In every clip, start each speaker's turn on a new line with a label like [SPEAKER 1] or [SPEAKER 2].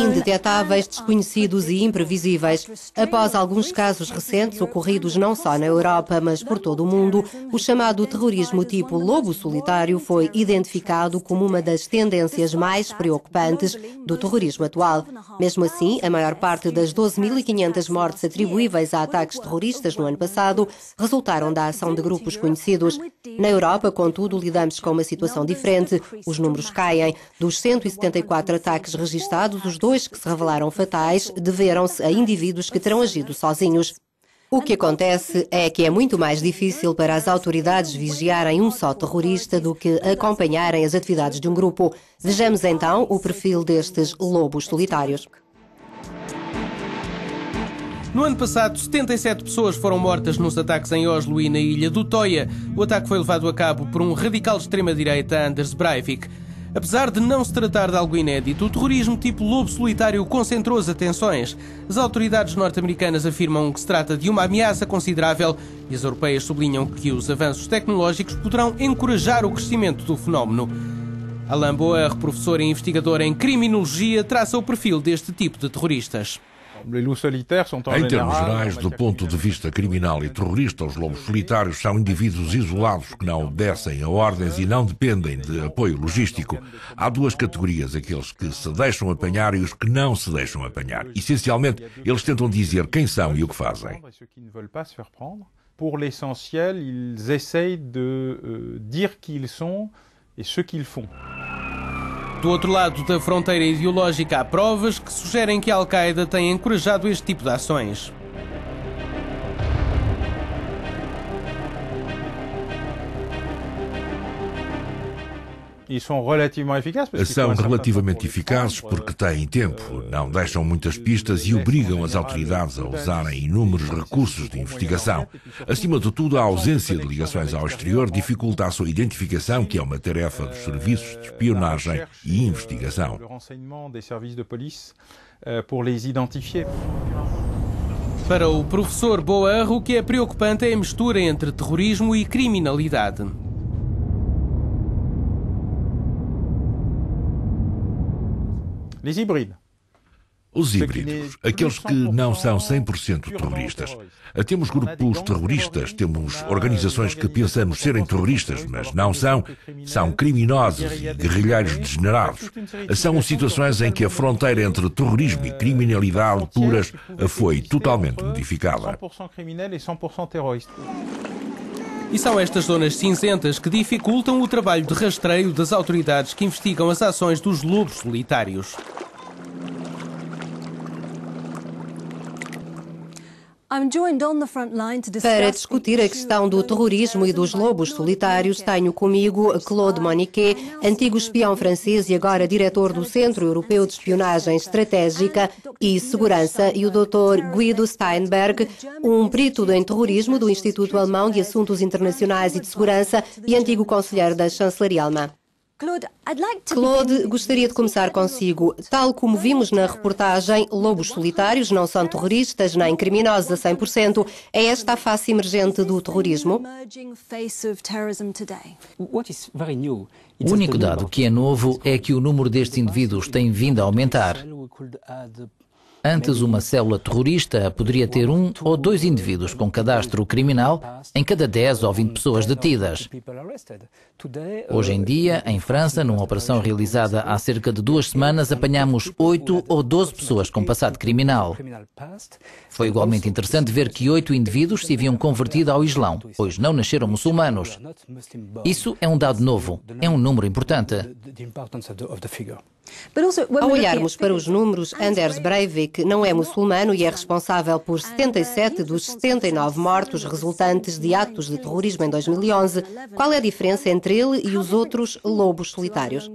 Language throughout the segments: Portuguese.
[SPEAKER 1] Indetetáveis, desconhecidos e imprevisíveis. Após alguns casos recentes ocorridos não só na Europa, mas por todo o mundo, o chamado terrorismo tipo lobo solitário foi identificado como uma das tendências mais preocupantes do terrorismo atual. Mesmo assim, a maior parte das 12.500 mortes atribuíveis a ataques terroristas no ano passado resultaram da ação de grupos conhecidos. Na Europa, contudo, lidamos com uma situação diferente. Os números caem. Dos 174 ataques registados, os 2 que se revelaram fatais deveram-se a indivíduos que terão agido sozinhos. O que acontece é que é muito mais difícil para as autoridades vigiarem um só terrorista do que acompanharem as atividades de um grupo. Vejamos então o perfil destes lobos solitários.
[SPEAKER 2] No ano passado, 77 pessoas foram mortas nos ataques em Oslo e na ilha do Utoya. O ataque foi levado a cabo por um radical de extrema-direita, Anders Breivik. Apesar de não se tratar de algo inédito, o terrorismo tipo lobo solitário concentrou as atenções. As autoridades norte-americanas afirmam que se trata de uma ameaça considerável e as europeias sublinham que os avanços tecnológicos poderão encorajar o crescimento do fenómeno. Alain Boer, professor e investigador em criminologia, traça o perfil deste tipo de terroristas.
[SPEAKER 3] Em termos gerais, do ponto de vista criminal e terrorista, os lobos solitários são indivíduos isolados que não obedecem a ordens e não dependem de apoio logístico. Há duas categorias, aqueles que se deixam apanhar e os que não se deixam apanhar. Essencialmente, eles tentam dizer quem são e o que fazem.
[SPEAKER 4] Pour l'essentiel, ils essayent de dire qui ils sont et ce qu'ils font.
[SPEAKER 2] Do outro lado da fronteira ideológica, há provas que sugerem que a Al-Qaeda tem encorajado este tipo de ações.
[SPEAKER 3] São relativamente eficazes porque têm tempo, não deixam muitas pistas e obrigam as autoridades a usarem inúmeros recursos de investigação. Acima de tudo, a ausência de ligações ao exterior dificulta a sua identificação, que é uma tarefa dos serviços de espionagem e investigação.
[SPEAKER 2] Para o professor Boer, o que é preocupante é a mistura entre terrorismo e criminalidade.
[SPEAKER 3] Os híbridos, aqueles que não são 100% terroristas. Temos grupos terroristas, temos organizações que pensamos serem terroristas, mas não são. São criminosos e guerrilheiros degenerados. São situações em que a fronteira entre terrorismo e criminalidade puras foi totalmente modificada.
[SPEAKER 2] E são estas zonas cinzentas que dificultam o trabalho de rastreio das autoridades que investigam as ações dos lobos solitários.
[SPEAKER 1] Para discutir a questão do terrorismo e dos lobos solitários, tenho comigo Claude Moniquet, antigo espião francês e agora diretor do Centro Europeu de Espionagem Estratégica e Segurança, e o Dr. Guido Steinberg, um perito em terrorismo do Instituto Alemão de Assuntos Internacionais e de Segurança e antigo conselheiro da Chancelaria Alemã. Claude, gostaria de começar consigo. Tal como vimos na reportagem, lobos solitários não são terroristas nem criminosos a 100%. É esta a face emergente do terrorismo?
[SPEAKER 5] O único dado que é novo é que o número destes indivíduos tem vindo a aumentar. Antes, uma célula terrorista poderia ter 1 ou 2 indivíduos com cadastro criminal em cada 10 ou 20 pessoas detidas. Hoje em dia, em França, numa operação realizada há cerca de 2 semanas, apanhamos 8 ou 12 pessoas com passado criminal. Foi igualmente interessante ver que 8 indivíduos se haviam convertido ao Islão, pois não nasceram muçulmanos. Isso é um dado novo, é um número importante.
[SPEAKER 1] Ao olharmos para os números, Anders Breivik não é muçulmano e é responsável por 77 dos 79 mortos resultantes de atos de terrorismo em 2011. Qual é a diferença entre ele e os outros lobos solitários?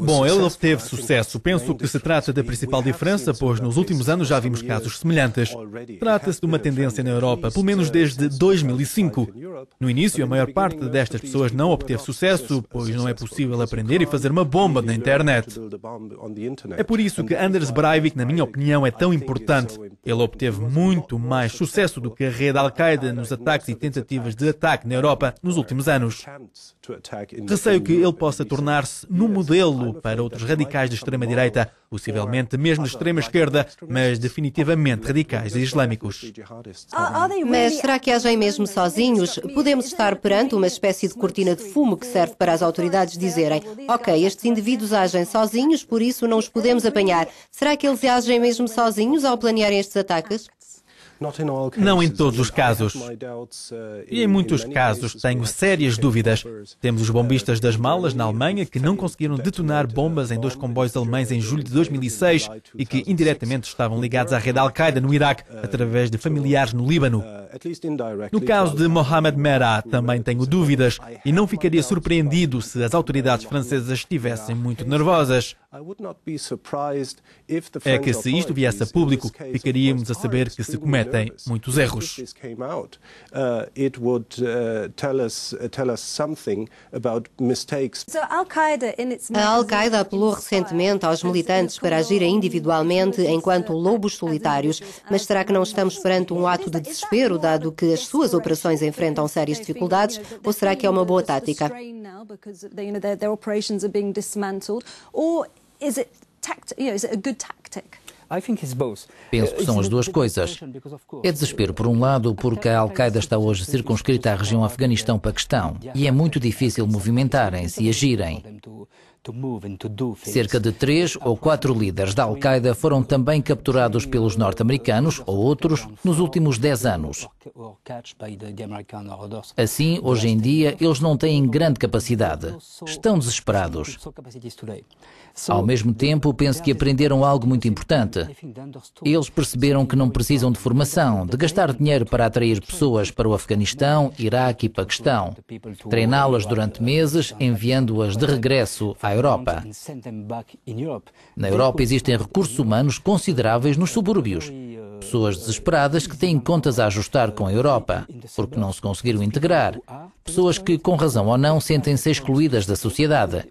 [SPEAKER 6] Bom, ele obteve sucesso. Penso que se trata da principal diferença, pois nos últimos anos já vimos casos semelhantes. Trata-se de uma tendência na Europa, pelo menos desde 2005. No início, a maior parte destas pessoas não obteve sucesso, pois não é possível aprender e fazer uma bomba na internet. É por isso que Anders Breivik, na minha opinião, é tão importante. Ele obteve muito mais sucesso do que a rede Al-Qaeda nos ataques e tentativas de ataque na Europa nos últimos anos. Receio que ele possa tornar-se no modelo modelo para outros radicais de extrema-direita, possivelmente mesmo de extrema-esquerda, mas definitivamente radicais e islâmicos.
[SPEAKER 1] Mas será que agem mesmo sozinhos? Podemos estar perante uma espécie de cortina de fumo que serve para as autoridades dizerem: ok, estes indivíduos agem sozinhos, por isso não os podemos apanhar. Será que eles agem mesmo sozinhos ao planearem estes ataques?
[SPEAKER 6] Não em todos os casos. E em muitos casos tenho sérias dúvidas. Temos os bombistas das malas na Alemanha que não conseguiram detonar bombas em 2 comboios alemães em julho de 2006 e que indiretamente estavam ligados à rede Al-Qaeda no Iraque através de familiares no Líbano. No caso de Mohamed Merah também tenho dúvidas e não ficaria surpreendido se as autoridades francesas estivessem muito nervosas. É que se isto viesse a público, ficaríamos a saber que se cometem muitos erros.
[SPEAKER 1] A Al-Qaeda apelou recentemente aos militantes para agirem individualmente enquanto lobos solitários. Mas será que não estamos perante um ato de desespero, dado que as suas operações enfrentam sérias dificuldades? Ou será que é uma boa tática?
[SPEAKER 5] Penso que são as duas coisas. É desespero, por um lado, porque a Al-Qaeda está hoje circunscrita à região Afeganistão-Paquistão e é muito difícil movimentarem-se e agirem. Cerca de 3 ou 4 líderes da Al-Qaeda foram também capturados pelos norte-americanos ou outros nos últimos 10 anos. Assim, hoje em dia, eles não têm grande capacidade. Estão desesperados. Ao mesmo tempo, penso que aprenderam algo muito importante. Eles perceberam que não precisam de formação, de gastar dinheiro para atrair pessoas para o Afeganistão, Iraque e Paquistão, treiná-las durante meses, enviando-as de regresso à Europa. Na Europa existem recursos humanos consideráveis nos subúrbios. Pessoas desesperadas que têm contas a ajustar com a Europa, porque não se conseguiram integrar. Pessoas que, com razão ou não, sentem-se excluídas da sociedade.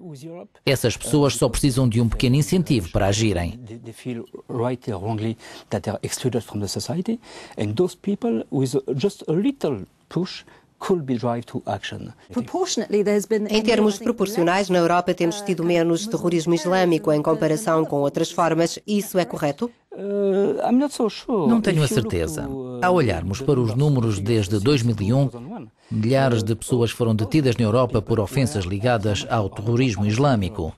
[SPEAKER 5] Essas pessoas só precisam de um pequeno incentivo para agirem.
[SPEAKER 1] Em termos proporcionais, na Europa temos tido menos terrorismo islâmico em comparação com outras formas. Isso é correto?
[SPEAKER 5] Não tenho a certeza. Ao olharmos para os números desde 2001, milhares de pessoas foram detidas na Europa por ofensas ligadas ao terrorismo islâmico.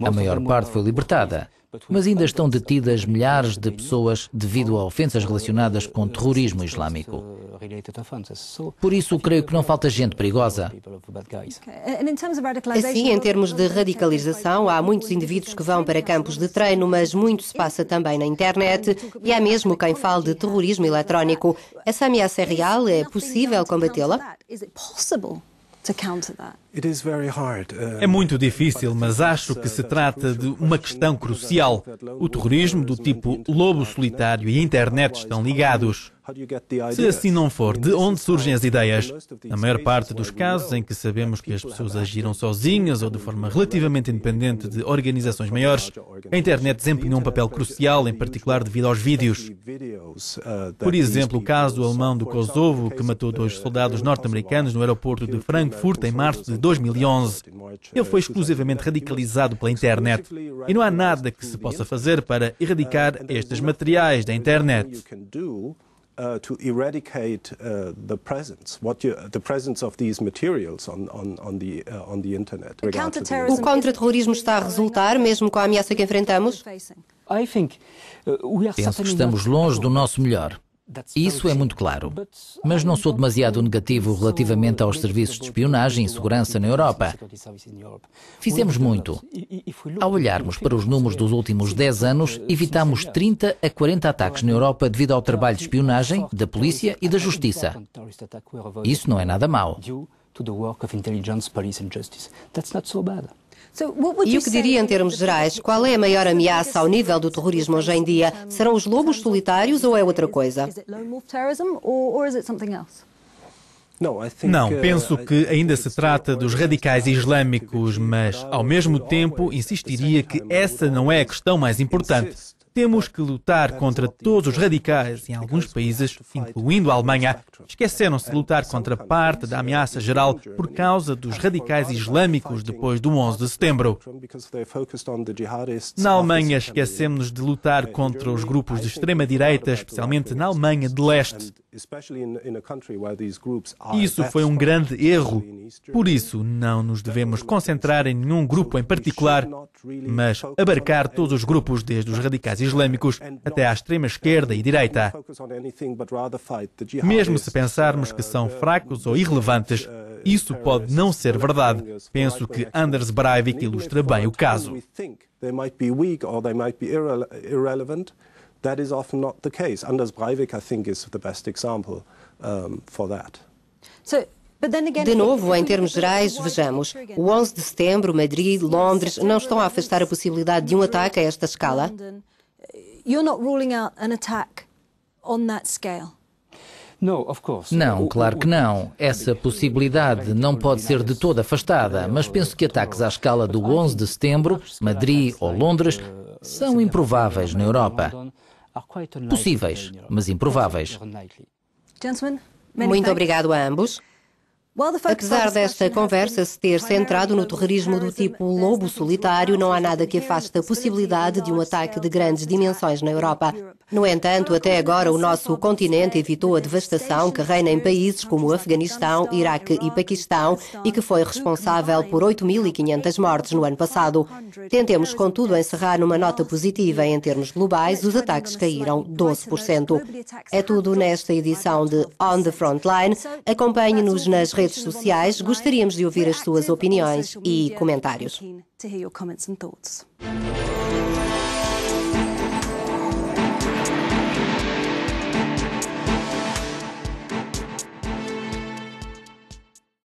[SPEAKER 5] A maior parte foi libertada, mas ainda estão detidas milhares de pessoas devido a ofensas relacionadas com terrorismo islâmico. Por isso, creio que não falta gente perigosa.
[SPEAKER 1] Assim, em termos de radicalização, há muitos indivíduos que vão para campos de treino, mas muito se passa também na internet e há mesmo quem fale de terrorismo eletrónico. Essa ameaça é real? É possível combatê-la?
[SPEAKER 6] É muito difícil, mas acho que se trata de uma questão crucial. O terrorismo do tipo lobo solitário e a internet estão ligados. Se assim não for, de onde surgem as ideias? Na maior parte dos casos em que sabemos que as pessoas agiram sozinhas ou de forma relativamente independente de organizações maiores, a internet desempenhou um papel crucial, em particular devido aos vídeos. Por exemplo, o caso alemão do Kosovo, que matou 2 soldados norte-americanos no aeroporto de Frankfurt em março de 2011. Ele foi exclusivamente radicalizado pela internet e não há nada que se possa fazer para erradicar estes materiais da internet.
[SPEAKER 7] To eradicate the presence of these materials on the internet.
[SPEAKER 1] O contra-terrorismo está a resultar, mesmo com a ameaça que enfrentamos?
[SPEAKER 5] Penso que estamos longe do nosso melhor. Isso é muito claro. Mas não sou demasiado negativo relativamente aos serviços de espionagem e segurança na Europa. Fizemos muito. Ao olharmos para os números dos últimos 10 anos, evitamos 30 a 40 ataques na Europa devido ao trabalho de espionagem, da polícia e da justiça. Isso não é nada mau.
[SPEAKER 1] E o que diria em termos gerais? Qual é a maior ameaça ao nível do terrorismo hoje em dia? Serão os lobos solitários ou é outra coisa?
[SPEAKER 6] Não, penso que ainda se trata dos radicais islâmicos, mas, ao mesmo tempo, insistiria que essa não é a questão mais importante. Temos que lutar contra todos os radicais em alguns países, incluindo a Alemanha. Esqueceram-se de lutar contra parte da ameaça geral por causa dos radicais islâmicos depois do 11 de setembro. Na Alemanha, esquecemos de lutar contra os grupos de extrema-direita, especialmente na Alemanha de Leste. Isso foi um grande erro. Por isso, não nos devemos concentrar em nenhum grupo em particular, mas abarcar todos os grupos, desde os radicais islâmicos até à extrema-esquerda e direita. Mesmo se pensarmos que são fracos ou irrelevantes, isso pode não ser verdade. Penso que Anders Breivik ilustra bem o caso.
[SPEAKER 7] That is often not the case. Anders Breivik, I think, is the best example for that.
[SPEAKER 1] De novo, em termos gerais, vejamos. O 11 de setembro, Madrid, Londres, não estão a afastar a possibilidade de um ataque a esta escala?
[SPEAKER 5] Não, claro que não. Essa possibilidade não pode ser de toda afastada, mas penso que ataques à escala do 11 de setembro, Madrid ou Londres, são improváveis na Europa. Possíveis, mas improváveis.
[SPEAKER 1] Muito obrigado a ambos. Apesar desta conversa se ter centrado no terrorismo do tipo lobo solitário, não há nada que afaste a possibilidade de um ataque de grandes dimensões na Europa. No entanto, até agora o nosso continente evitou a devastação que reina em países como o Afeganistão, Iraque e Paquistão e que foi responsável por 8.500 mortes no ano passado. Tentemos, contudo, encerrar numa nota positiva. Em termos globais, os ataques caíram 12%. É tudo nesta edição de On the Frontline. Acompanhe-nos nas redes sociais. Gostaríamos de ouvir as suas opiniões e comentários.